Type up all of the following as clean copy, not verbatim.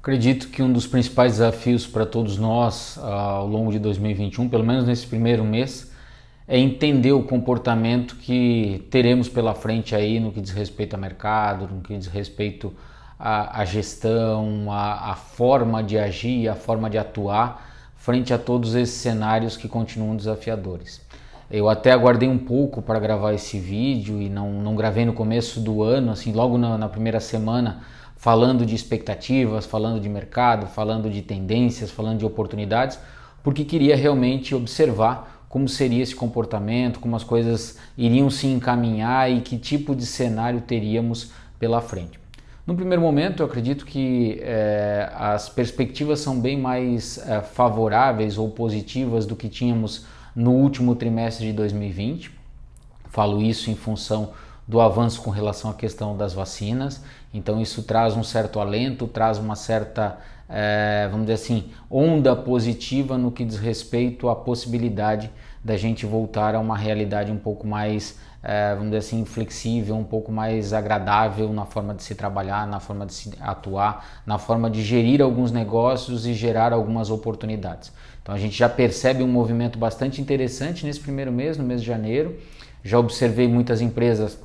Acredito que um dos principais desafios para todos nós ao longo de 2021, pelo menos nesse primeiro mês, é entender o comportamento que teremos pela frente aí no que diz respeito ao mercado, no que diz respeito à gestão, à forma de agir, à forma de atuar frente a todos esses cenários que continuam desafiadores. Eu até aguardei um pouco para gravar esse vídeo e não gravei no começo do ano, assim, logo na primeira semana, falando de expectativas, falando de mercado, falando de tendências, falando de oportunidades, porque queria realmente observar como seria esse comportamento, como as coisas iriam se encaminhar e que tipo de cenário teríamos pela frente. No primeiro momento, eu acredito que as perspectivas são bem mais favoráveis ou positivas do que tínhamos no último trimestre de 2020. Falo isso em função do avanço com relação à questão das vacinas, então isso traz um certo alento, traz uma certa, vamos dizer assim, onda positiva no que diz respeito à possibilidade da gente voltar a uma realidade um pouco mais, vamos dizer assim, flexível, um pouco mais agradável na forma de se trabalhar, na forma de se atuar, na forma de gerir alguns negócios e gerar algumas oportunidades. Então a gente já percebe um movimento bastante interessante nesse primeiro mês, no mês de janeiro. Já observei muitas empresas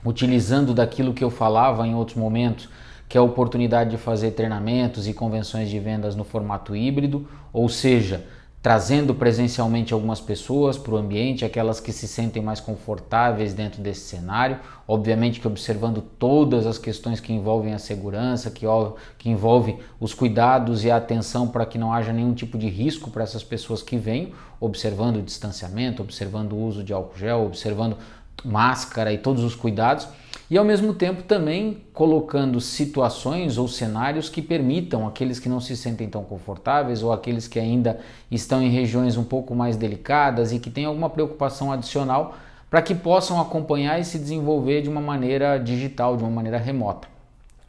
utilizando daquilo que eu falava em outros momentos, que é a oportunidade de fazer treinamentos e convenções de vendas no formato híbrido, ou seja, trazendo presencialmente algumas pessoas para o ambiente, aquelas que se sentem mais confortáveis dentro desse cenário, obviamente que observando todas as questões que envolvem a segurança, que envolve os cuidados e a atenção para que não haja nenhum tipo de risco para essas pessoas que venham, observando o distanciamento, observando o uso de álcool gel, observando máscara e todos os cuidados, e ao mesmo tempo também colocando situações ou cenários que permitam aqueles que não se sentem tão confortáveis ou aqueles que ainda estão em regiões um pouco mais delicadas e que têm alguma preocupação adicional para que possam acompanhar e se desenvolver de uma maneira digital, de uma maneira remota.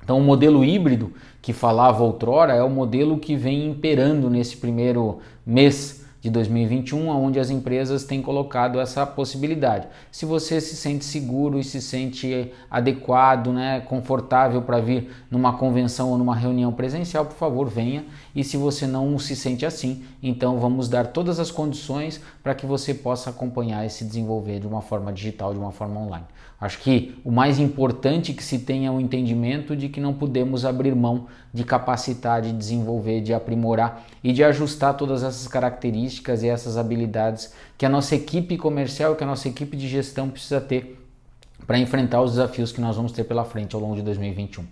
Então o modelo híbrido que falava outrora é o modelo que vem imperando nesse primeiro mês de 2021, onde as empresas têm colocado essa possibilidade. Se você se sente seguro e se sente adequado, confortável para vir numa convenção ou numa reunião presencial, por favor, venha. E se você não se sente assim, então vamos dar todas as condições para que você possa acompanhar e se desenvolver de uma forma digital, de uma forma online. Acho que o mais importante que se tenha é o entendimento de que não podemos abrir mão de capacitar, de desenvolver, de aprimorar e de ajustar todas essas características e essas habilidades que a nossa equipe comercial, que a nossa equipe de gestão precisa ter para enfrentar os desafios que nós vamos ter pela frente ao longo de 2021.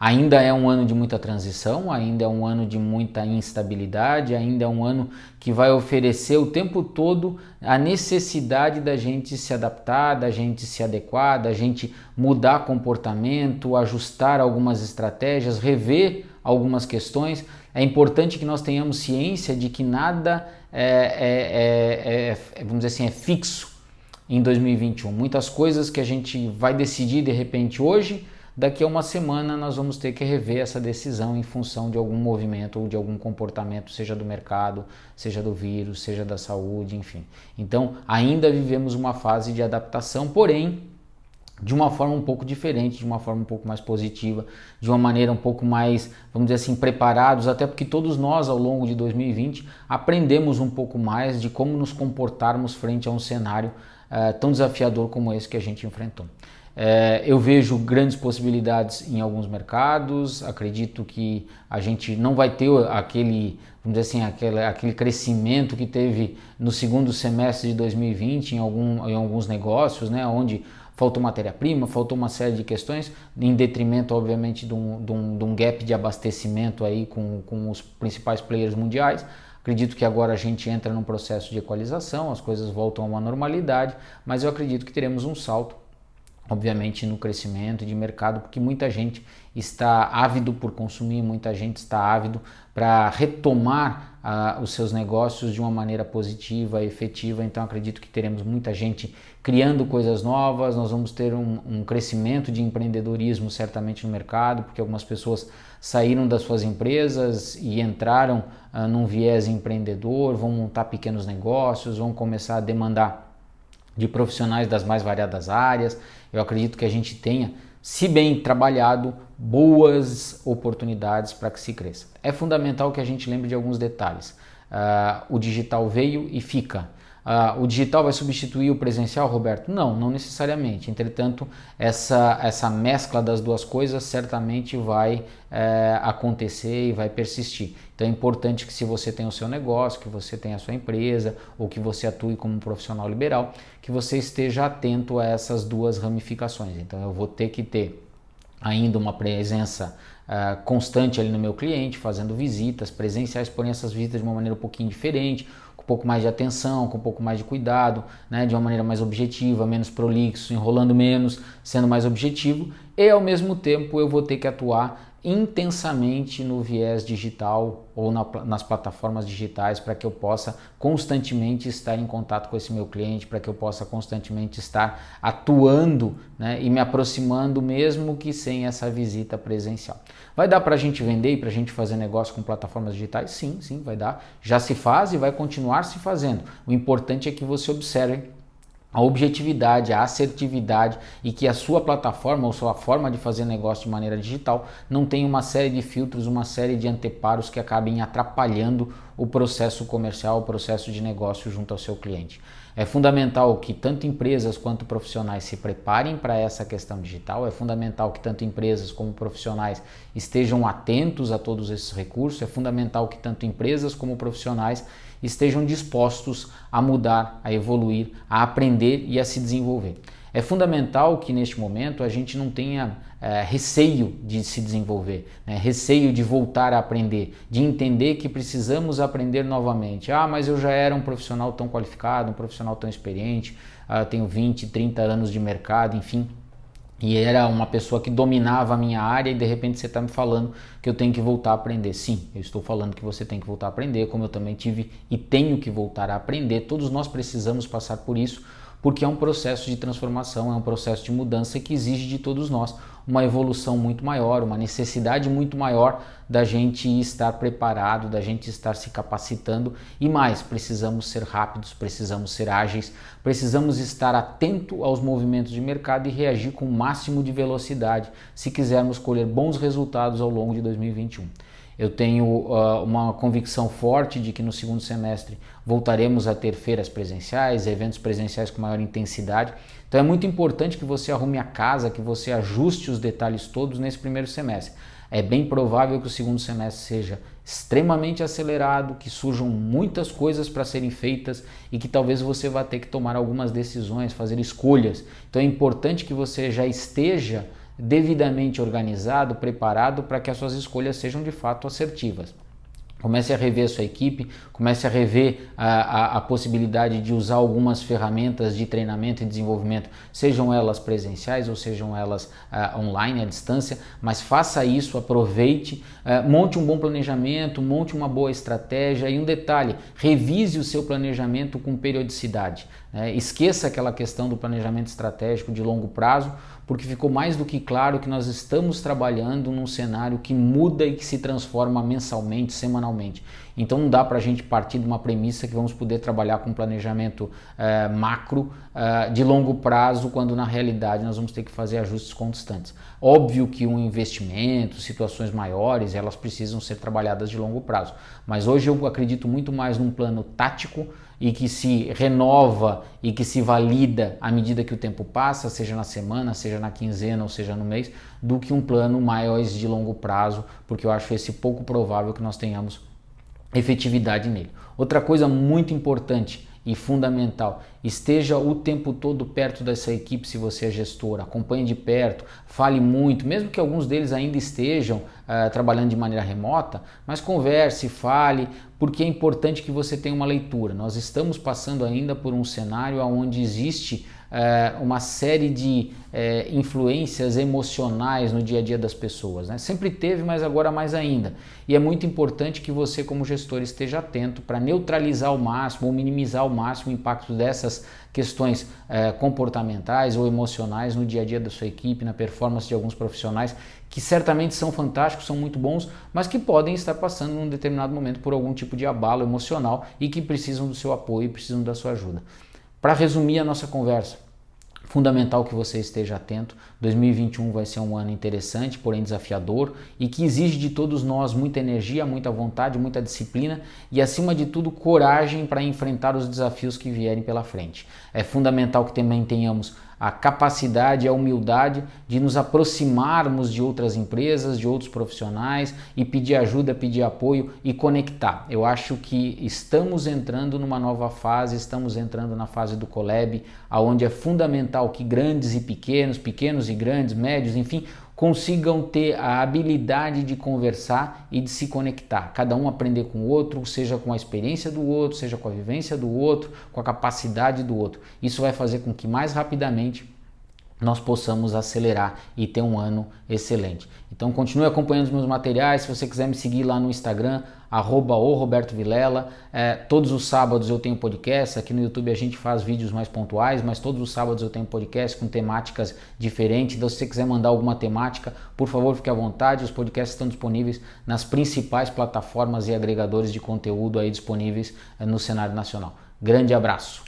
Ainda é um ano de muita transição, ainda é um ano de muita instabilidade, ainda é um ano que vai oferecer o tempo todo a necessidade da gente se adaptar, da gente se adequar, da gente mudar comportamento, ajustar algumas estratégias, rever algumas questões. É importante que nós tenhamos ciência de que nada vamos dizer assim, é fixo em 2021. Muitas coisas que a gente vai decidir de repente hoje, daqui a uma semana nós vamos ter que rever essa decisão em função de algum movimento ou de algum comportamento, seja do mercado, seja do vírus, seja da saúde, enfim. Então, ainda vivemos uma fase de adaptação, porém, de uma forma um pouco diferente, de uma forma um pouco mais positiva, de uma maneira um pouco mais, vamos dizer assim, preparados, até porque todos nós ao longo de 2020 aprendemos um pouco mais de como nos comportarmos frente a um cenário tão desafiador como esse que a gente enfrentou. Eu vejo grandes possibilidades em alguns mercados, acredito que a gente não vai ter aquele, vamos dizer assim, aquele crescimento que teve no segundo semestre de 2020 em alguns negócios, onde faltou matéria-prima, faltou uma série de questões, em detrimento, obviamente, de um gap de abastecimento aí com os principais players mundiais. Acredito que agora a gente entra num processo de equalização, as coisas voltam a uma normalidade, mas eu acredito que teremos um salto, obviamente, no crescimento de mercado, porque muita gente está ávido por consumir, muita gente está ávido para retomar os seus negócios de uma maneira positiva, efetiva. Então acredito que teremos muita gente criando coisas novas, nós vamos ter um crescimento de empreendedorismo certamente no mercado, porque algumas pessoas saíram das suas empresas e entraram num viés empreendedor, vão montar pequenos negócios, vão começar a demandar de profissionais das mais variadas áreas. Eu acredito que a gente tenha se bem trabalhado, boas oportunidades para que se cresça. É fundamental que a gente lembre de alguns detalhes. O digital veio e fica. O digital vai substituir o presencial, Roberto? Não, não necessariamente. Entretanto, essa mescla das duas coisas certamente vai acontecer e vai persistir. Então é importante que, se você tem o seu negócio, que você tenha a sua empresa ou que você atue como um profissional liberal, que você esteja atento a essas duas ramificações. Então eu vou ter que ter ainda uma presença constante ali no meu cliente, fazendo visitas presenciais, porém essas visitas de uma maneira um pouquinho diferente, com um pouco mais de atenção, com um pouco mais de cuidado, né, de uma maneira mais objetiva, menos prolixo, enrolando menos, sendo mais objetivo, e ao mesmo tempo eu vou ter que atuar intensamente no viés digital ou nas plataformas digitais, para que eu possa constantemente estar em contato com esse meu cliente, para que eu possa constantemente estar atuando, né, e me aproximando, mesmo que sem essa visita presencial. Vai dar para a gente vender e para a gente fazer negócio com plataformas digitais? Sim, sim, vai dar. Já se faz e vai continuar se fazendo. O importante é que você observe a objetividade, a assertividade, e que a sua plataforma ou sua forma de fazer negócio de maneira digital não tenha uma série de filtros, uma série de anteparos que acabem atrapalhando o processo comercial, o processo de negócio junto ao seu cliente. É fundamental que tanto empresas quanto profissionais se preparem para essa questão digital, é fundamental que tanto empresas como profissionais estejam atentos a todos esses recursos, é fundamental que tanto empresas como profissionais estejam dispostos a mudar, a evoluir, a aprender e a se desenvolver. É fundamental que neste momento a gente não tenha receio de se desenvolver, né? Receio de voltar a aprender, de entender que precisamos aprender novamente. Mas eu já era um profissional tão qualificado, um profissional tão experiente, tenho 20, 30 anos de mercado, enfim, e era uma pessoa que dominava a minha área, e de repente você está me falando que eu tenho que voltar a aprender. Sim, eu estou falando que você tem que voltar a aprender, como eu também tive e tenho que voltar a aprender. Todos nós precisamos passar por isso, porque é um processo de transformação, é um processo de mudança que exige de todos nós uma evolução muito maior, uma necessidade muito maior da gente estar preparado, da gente estar se capacitando, e mais, precisamos ser rápidos, precisamos ser ágeis, precisamos estar atento aos movimentos de mercado e reagir com o máximo de velocidade se quisermos colher bons resultados ao longo de 2021. Eu tenho uma convicção forte de que no segundo semestre voltaremos a ter feiras presenciais, eventos presenciais com maior intensidade. Então é muito importante que você arrume a casa, que você ajuste os detalhes todos nesse primeiro semestre. É bem provável que o segundo semestre seja extremamente acelerado, que surjam muitas coisas para serem feitas e que talvez você vá ter que tomar algumas decisões, fazer escolhas. Então é importante que você já esteja devidamente organizado, preparado para que as suas escolhas sejam de fato assertivas. Comece a rever a sua equipe, comece a rever a possibilidade de usar algumas ferramentas de treinamento e desenvolvimento, sejam elas presenciais ou sejam elas online, à distância, mas faça isso, aproveite, monte um bom planejamento, monte uma boa estratégia. E um detalhe, revise o seu planejamento com periodicidade. Esqueça aquela questão do planejamento estratégico de longo prazo, porque ficou mais do que claro que nós estamos trabalhando num cenário que muda e que se transforma mensalmente, semanalmente. Então não dá para a gente partir de uma premissa que vamos poder trabalhar com planejamento macro de longo prazo, quando na realidade nós vamos ter que fazer ajustes constantes. Óbvio que um investimento, situações maiores, elas precisam ser trabalhadas de longo prazo, mas hoje eu acredito muito mais num plano tático e que se renova e que se valida à medida que o tempo passa, seja na semana, seja na quinzena ou seja no mês, do que um plano mais de longo prazo, porque eu acho esse pouco provável que nós tenhamos efetividade nele. Outra coisa muito importante e fundamental, esteja o tempo todo perto dessa equipe. Se você é gestor, acompanhe de perto, fale muito, mesmo que alguns deles ainda estejam trabalhando de maneira remota, mas converse, fale, porque é importante que você tenha uma leitura. Nós estamos passando ainda por um cenário onde existe uma série de influências emocionais no dia a dia das pessoas, né? Sempre teve, mas agora mais ainda. E é muito importante que você, como gestor, esteja atento para neutralizar ao máximo ou minimizar ao máximo o impacto dessas questões comportamentais ou emocionais no dia a dia da sua equipe, na performance de alguns profissionais que certamente são fantásticos, são muito bons, mas que podem estar passando num determinado momento por algum tipo de abalo emocional e que precisam do seu apoio e precisam da sua ajuda. Para resumir a nossa conversa, Fundamental que você esteja atento. 2021 vai ser um ano interessante, porém desafiador, e que exige de todos nós muita energia, muita vontade, muita disciplina e, acima de tudo, coragem para enfrentar os desafios que vierem pela frente. É fundamental que também tenhamos a capacidade e a humildade de nos aproximarmos de outras empresas, de outros profissionais e pedir ajuda, pedir apoio e conectar. Eu acho que estamos entrando numa nova fase, estamos entrando na fase do Collab, onde é fundamental que grandes e pequenos, pequenos e grandes, médios, enfim, consigam ter a habilidade de conversar e de se conectar, cada um aprender com o outro, seja com a experiência do outro, seja com a vivência do outro, com a capacidade do outro. Isso vai fazer com que mais rapidamente nós possamos acelerar e ter um ano excelente. Então continue acompanhando os meus materiais. Se você quiser me seguir lá no Instagram, @robertovilela. Todos os sábados eu tenho podcast. Aqui no YouTube a gente faz vídeos mais pontuais, mas todos os sábados eu tenho podcast com temáticas diferentes. Então se você quiser mandar alguma temática, por favor, fique à vontade. Os podcasts estão disponíveis nas principais plataformas e agregadores de conteúdo aí disponíveis no cenário nacional. Grande abraço!